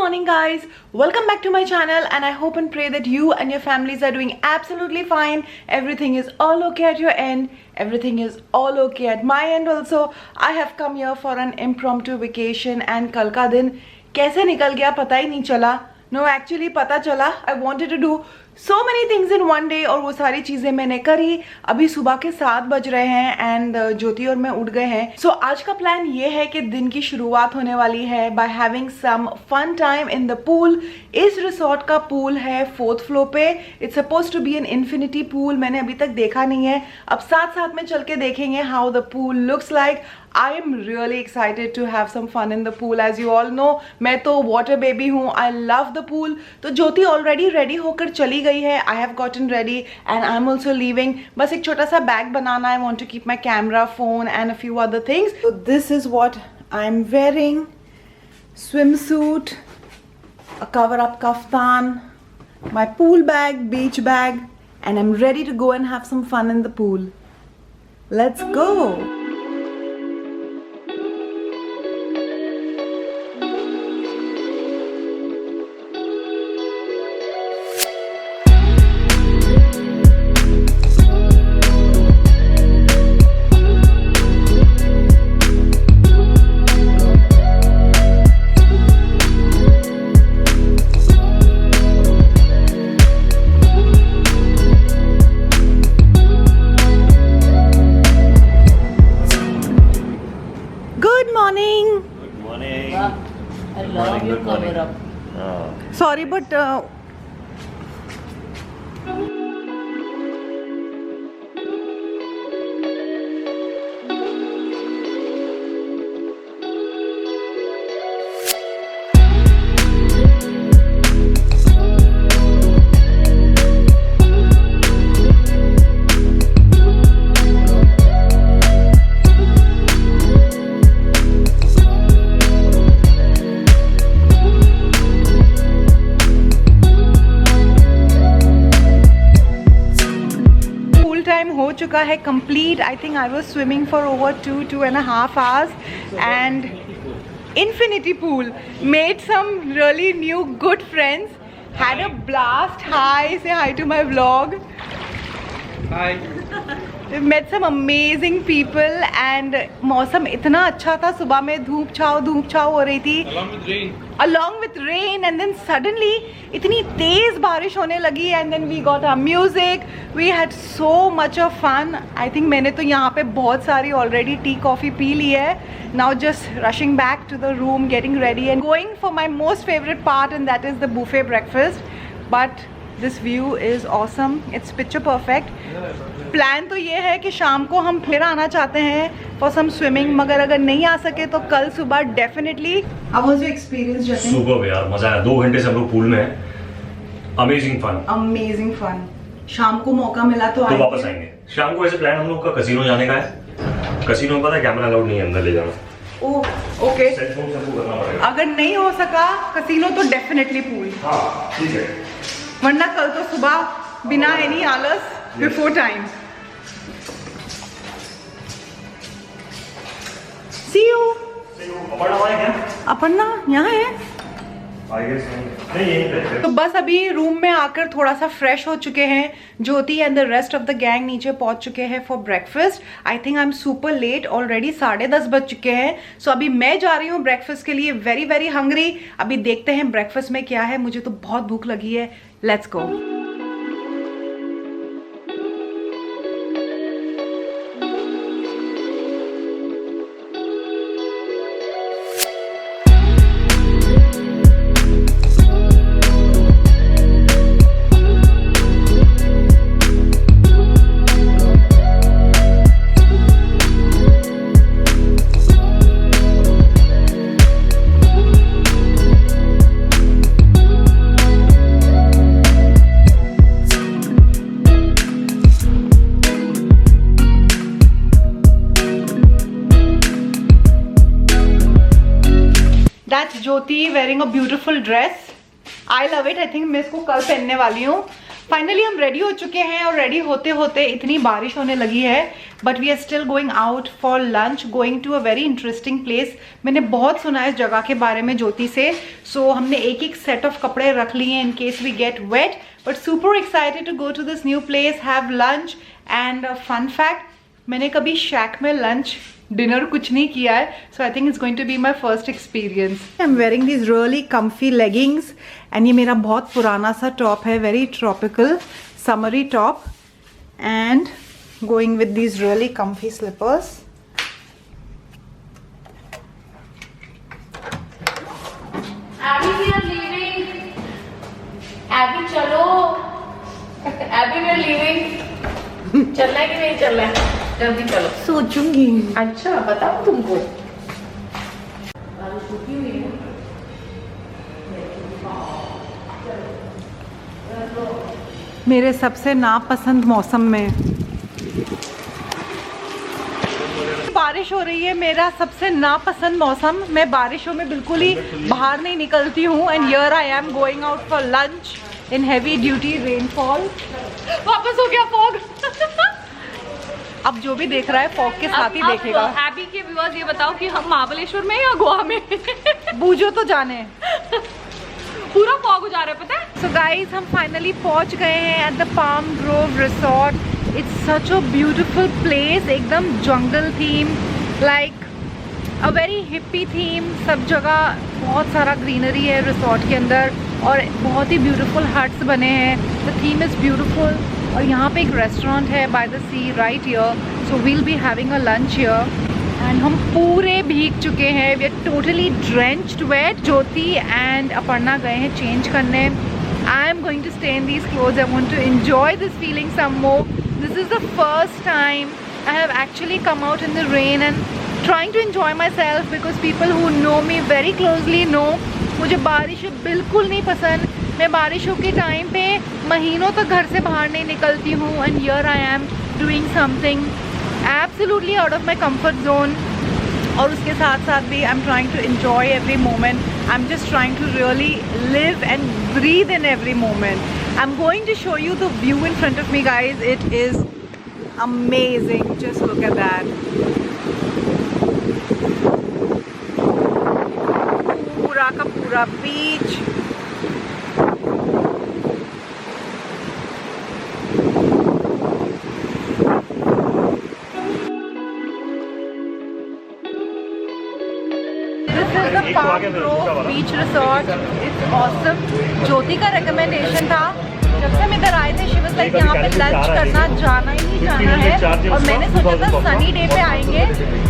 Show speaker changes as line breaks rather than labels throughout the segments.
morning guys, welcome back to my channel and I hope and pray that you and your families are doing absolutely fine. Everything is all okay at your end. Everything is all okay at my end also. I have come here for an impromptu vacation and कल का दिन कैसे निकल गया पता ही नहीं चला. No, actually पता चला. I wanted to do so many things in one day और वो सारी चीज़ें मैंने करी. अभी सुबह के 7 बज रहे हैं एंड ज्योति और मैं उठ गए हैं. सो आज का प्लान ये है कि दिन की शुरुआत होने वाली है by having some fun time in the pool. इस रिसोर्ट का पूल है 4th फ्लोर पे. It's suppose to be an infinity pool. मैंने अभी तक देखा नहीं है. अब साथ साथ में चल के देखेंगे how the pool looks like. I am really excited to have some fun in the pool. As you all know, मैं तो water baby हूँ. I love the pool. तो ज्योति already ready होकर चली गई है. I have gotten ready and I'm also leaving. बस एक छोटा सा bag banana. I want to keep my camera, phone and a few other things. So this is what I'm wearing. Swimsuit, a cover-up kaftan, my pool bag, beach bag, and I'm ready to go and have some fun in the pool. Let's go. Sorry, but हो चुका है complete. I think I was swimming for over 2.5 hours and infinity pool. Made some really new good friends. Had a blast. Hi, say hi to my vlog. Hi. We've met some amazing people and मौसम इतना अच्छा था. सुबह में धूप छाव हो रही थी. Along with rain and then suddenly इतनी तेज बारिश होने लगी and then we got our music. We had so much of fun. I think मैंने तो यहाँ पे बहुत सारी already tea coffee पी ली है. Now just rushing back to the room, getting ready and going for my most favorite part and that is the buffet breakfast. But this view is awesome. It's picture perfect. Plan तो ये है कि शाम को हम फिर आना चाहते हैं फॉर सम स्विमिंग, मगर अगर नहीं आ सके तो कल सुबह definitely. How was your experience Jatin?
Super यार, मजा आया. 2 घंटे से हम लोग पूल में हैं. Amazing fun. शाम को मौका मिला तो वापस आएंगे. शाम को ऐसे प्लान हम लोग का कसिनो जाने का है. कसिनो पता है कैमरा अलाउड नहीं है अंदर ले जाना. ओके. अगर नहीं हो सका कसिनो तो डेफिनेटली पूल. हाँ ठीक है. वरना कल तो सुबह बिना एनी आलस before time. See you. Aparna यहाँ है. तो बस अभी रूम में आकर थोड़ा सा फ्रेश हो चुके हैं. Jyoti and the rest of the gang नीचे पहुंच चुके हैं for breakfast. I think I am super late already. 10:30 बज चुके हैं. सो अभी मैं जा रही हूँ ब्रेकफास्ट के लिए. Very very hungry. अभी देखते हैं ब्रेकफास्ट में क्या है. मुझे तो बहुत भूख लगी है. Let's go. That's Jyoti wearing a beautiful dress. I love it. I think मैं इसको कल पहनने वाली हूँ.
फाइनली हम रेडी हो चुके हैं और रेडी होते होते इतनी बारिश होने लगी है, but we are still going out for lunch, going to a very interesting place. मैंने बहुत सुना है इस जगह के बारे में ज्योति से, सो हमने एक एक सेट ऑफ कपड़े रख लिए in case we get wet, but super excited to go to this new place, have lunch. And fun fact, मैंने कभी शैक में लंच डिनर कुछ नहीं किया है, so I think it's going to be my first experience. I am wearing this really comfy leggings and ये मेरा बहुत पुराना सा टॉप है, very tropical summery top, and going with these really comfy slippers.
Abby चलो, Abby we are leaving। चलना है कि नहीं चलना है? जल्दी चलो।
सोचूंगी।
अच्छा बताओ तुमको।
मेरे सबसे नापसंद मौसम में बारिश हो रही है, मेरा सबसे नापसंद मौसम। मैं बारिशों में बिल्कुल ही बाहर नहीं निकलती हूँ, and here I am going out for lunch in heavy duty rainfall. वापस हो गया फॉग। अब जो भी देख रहा है फॉग के साथ ही देखेगा।
एबी के व्यूअर्स ये बताओ कि हम महाबलेश्वर में या गोवा में?
बूझो तो जाने।
पूरा फॉग हो जा रहा है पता है।
सो गाइज हम फाइनली पहुंच गए हैं at the Palm Grove resort. It's such a beautiful place, एकदम jungle theme, like a very hippie theme. सब जगह बहुत सारा ग्रीनरी है रिसोर्ट के अंदर और बहुत ही ब्यूटीफुल हट्स बने हैं। द थीम इज़ ब्यूटीफुल और यहाँ पे एक रेस्टोरेंट है by the sea right here, so we'll be having a lunch here. And हम पूरे भीग चुके हैं, we are totally drenched wet. Jyoti and Aparna गए हैं चेंज करने। I am going to stay in these clothes, I want to enjoy this feeling some more. This is the first time I have actually come out in the rain and trying to enjoy myself because people who know me very closely know मुझे बारिश बिल्कुल नहीं पसंद। मैं बारिशों के time पे महीनों तक घर से बाहर नहीं निकलती हूँ, and here I am doing something absolutely out of my comfort zone। और उसके साथ साथ भी I'm trying to enjoy every moment। I'm just trying to really live and breathe in every moment। I'm going to show you the view in front of me guys, it is amazing, just look at that। पूरा का पूरा beach, beach resort. It's awesome. Jyoti का recommendation था, जब से हम इधर आए थे शी वाज लाइक यहाँ पे लंच करना, जाना ही जाना है। और मैंने सोचा था सनी डे पे आएंगे,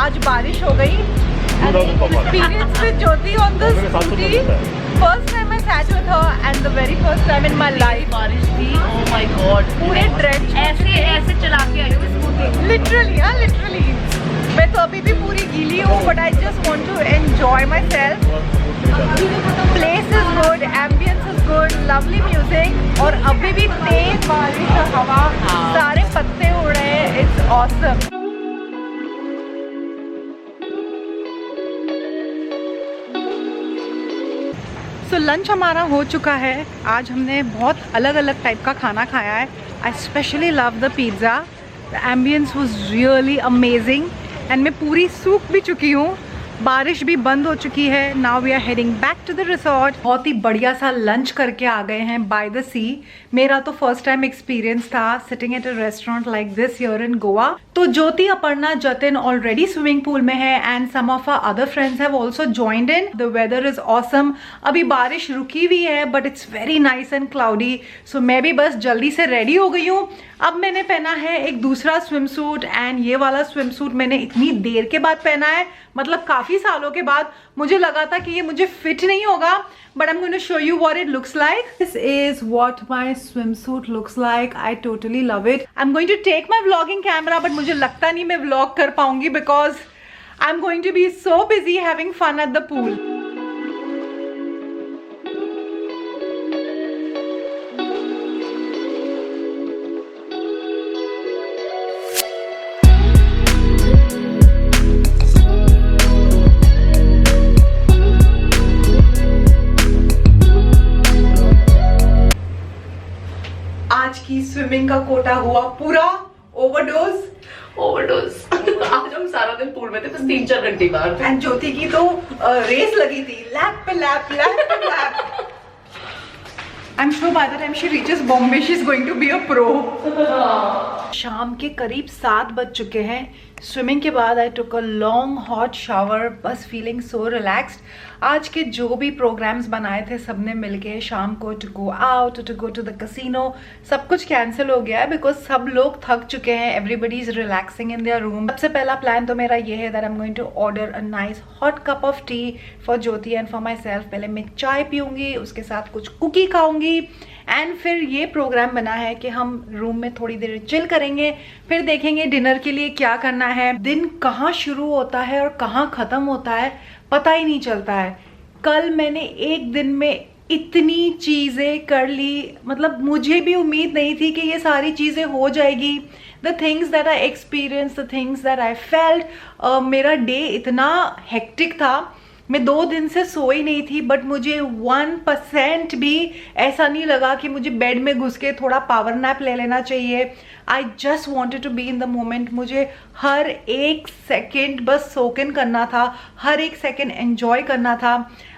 आज बारिश हो गई। Experience with Jyoti on the scooty. First time I sat with her and the very first time in my life.
बारिश थी, oh my god।
पूरे drenched।
ऐसे चला के आई हूँ स्कूटी।
Literally, हाँ literally। मैं तो अभी भी पूरी गीली हूँ, but I just want to enjoy myself। Place is good, ambience is good, lovely music और अभी भी तेज बारिश और हवा, सारे पत्ते उड़ रहे हैं, it's awesome। सो लंच हमारा हो चुका है। आज हमने बहुत अलग अलग टाइप का खाना खाया है। I specially love the pizza, the ambience was really amazing and मैं पूरी सूख भी चुकी हूँ। बारिश भी बंद हो चुकी है। Now we are heading back to the resort. बहुत ही बढ़िया सा लंच करके आ गए हैं बाय द सी। मेरा तो फर्स्ट टाइम एक्सपीरियंस था sitting at a restaurant like this here in Goa. तो Jyoti, Aparna, Jatin already swimming pool में है and some of our other friends have also joined in. The weather is awesome. अभी बारिश रुकी हुई है but it's very nice and cloudy. So मैं भी बस जल्दी से रेडी हो गई हूँ। अब मैंने पहना है एक दूसरा स्विम सूट एंड ये वाला स्विम सूट मैंने इतनी देर के बाद पहना है, मतलब काफी सालों के बाद। मुझे लगा था कि ये मुझे फिट नहीं होगा, but I'm going to show you what it looks like. This is what my swimsuit looks like. I totally love it. I'm going to take my vlogging camera, but मुझे लगता नहीं मैं vlog कर पाऊंगी because I'm going to be so busy having fun at the pool. Swimming का कोटा हुआ पूरा overdose.
आज हम सारा दिन पूल में थे, बस 3-4 घंटे बाहर।
एंड ज्योति की तो रेस लगी थी, लैप पे lap. I'm sure by the time she reaches Bombay, she's going to be a pro. शाम के करीब 7 बज चुके हैं। स्विमिंग के बाद आई टुक अ लॉन्ग हॉट शावर, बस फीलिंग सो रिलैक्स्ड। आज के जो भी प्रोग्राम्स बनाए थे सबने मिलके शाम को to go out, to go to the casino, सब कुछ कैंसिल हो गया है बिकॉज सब लोग थक चुके हैं। Everybody is relaxing in their room. सबसे पहला प्लान तो मेरा ये है that I am going to order a nice hot cup of tea for Jyoti and for myself. पहले मैं चाय पीऊंगी, उसके साथ कुछ कुकी खाऊंगी एंड फिर ये प्रोग्राम बना है कि हम रूम में थोड़ी देर चिल करेंगे, फिर देखेंगे डिनर के लिए क्या करना है। दिन कहाँ शुरू होता है और कहाँ खत्म होता है पता ही नहीं चलता है। कल मैंने एक दिन में इतनी चीजें कर ली, मतलब मुझे भी उम्मीद नहीं थी कि ये सारी चीजें हो जाएगी। The things that I experience, the things that I felt, मेरा डे इतना हेक्टिक था। मैं 2 दिन से सोई नहीं थी, बट मुझे 1% भी ऐसा नहीं लगा कि मुझे बेड में घुस के थोड़ा पावर नैप ले लेना चाहिए। I just wanted to be in the moment. मुझे हर एक सेकेंड बस सोक इन करना था, हर एक सेकेंड एंजॉय करना था।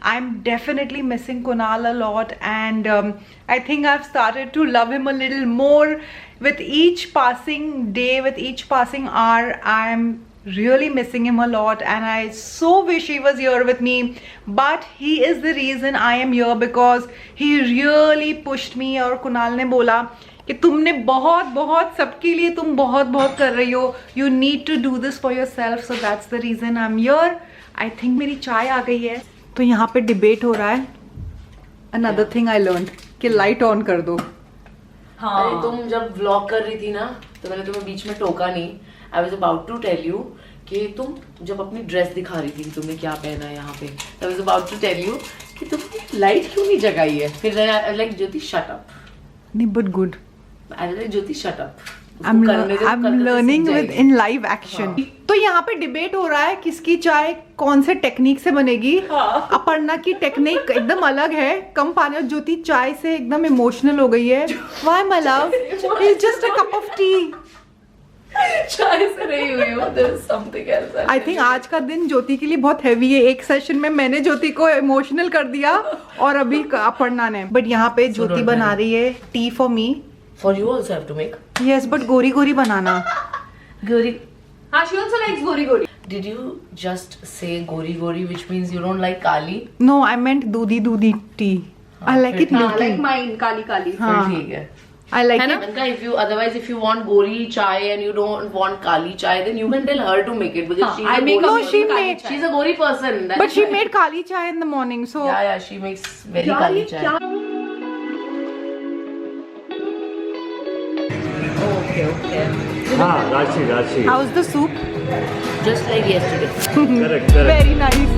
I am definitely missing Kunal a lot and I think I have started to love him a little more with each passing day, with each passing hour. I am really missing him a lot and I so wish he was here with me, but he is the reason I am here because he really pushed me। और कुणाल ने बोला कि तुमने बहुत सबके लिए तुम बहुत कर रही हो, you need to do this for yourself, so that's the reason I'm here। I think मेरी चाय आ गई है। तो यहाँ पे डिबेट हो रहा है। Another thing I learned कि लाइट ऑन कर दो।
हाँ। अरे तुम जब व्लॉग कर रही थी ना तो मैंने तुम्हें बीच में टोका नहीं। I was about to tell you कि तुम जब अपनी ड्रेस दिखा रही थी तुमने क्या पहना है यहाँ पे, I was about to tell you कि तुमने लाइट क्यों नहीं जगाई है। फिर लाइक ज्योति शट अप।
नहीं but good.
I like Jyoti shut up.
I'm learning with in live action। तो यहाँ पे डिबेट हो रहा है किसकी चाय कौन से टेक्निक से बनेगी। अपर्णा की टेक्निक एकदम अलग है, कम पानी, और ज्योति चाय से एकदम इमोशनल हो गई है। Why my love? It's just a cup of tea।
चाय से नहीं हुई हो, there's something else।
I think आज का दिन ज्योति के लिए बहुत हैवी है। एक सेशन में मैंने ज्योति को इमोशनल कर दिया और अभी अपर्णा ने। बट यहाँ पे ज्योति बना रही है T for me.
For you also have to make।
Yes, but गोरी बनाना।
गोरी।
हाँ, she also likes गोरी।
Did you just say गोरी, which means you don't like Kali?
No, I meant Dudhi tea। I like it milky।
like mine काली।
हाँ,
ठीक है।
I like it।
Anka, if you want gori chai and you don't want kali chai, then you can tell her to make it because she's
I
a
make
gori,
no, she made-
she's a gori person. That's
But she
why.
made kali chai in the morning, so
Yeah, she makes very kali chai. Okay.
हाँ, Rajshree
how's the soup?
Just like yesterday.
correct
Very nice।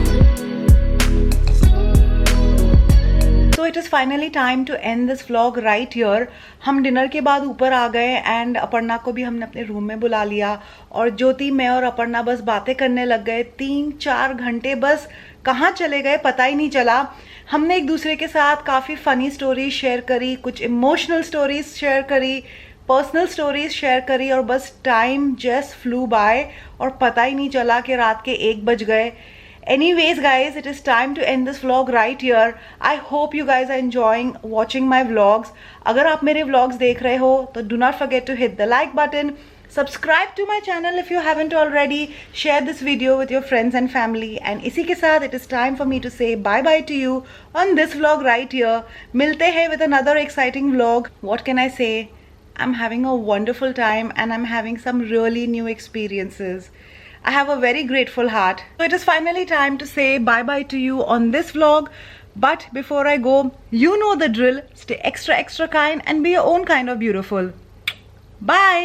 So it is finally time to end this vlog right here। हम dinner के बाद ऊपर आ गए and Aparna को भी हमने अपने रूम में बुला लिया और ज्योति, मैं और अपर्णा बस बातें करने लग गए। 3-4 घंटे बस कहाँ चले गए पता ही नहीं चला। हमने एक दूसरे के साथ काफ़ी फ़नी स्टोरीज शेयर करी, कुछ इमोशनल स्टोरीज शेयर करी, पर्सनल स्टोरीज शेयर करी और बस टाइम जस्ट फ्लू बाय और पता ही नहीं चला कि रात के 1 बज गए। Anyways guys, it is time to end this vlog right here। I hope you guys are enjoying watching my vlogs। अगर आप मेरे vlogs देख रहे हो तो do not forget to hit the like button, subscribe to my channel if you haven't already, share this video with your friends and family, and इसी के साथ it is time for me to say bye bye to you on this vlog right here। मिलते हैं with another exciting vlog। What can I say? I'm having a wonderful time and I'm having some really new experiences। I have a very grateful heart। So it is finally time to say bye bye to you on this vlog। But before I go, you know the drill. Stay extra kind and be your own kind of beautiful। Bye।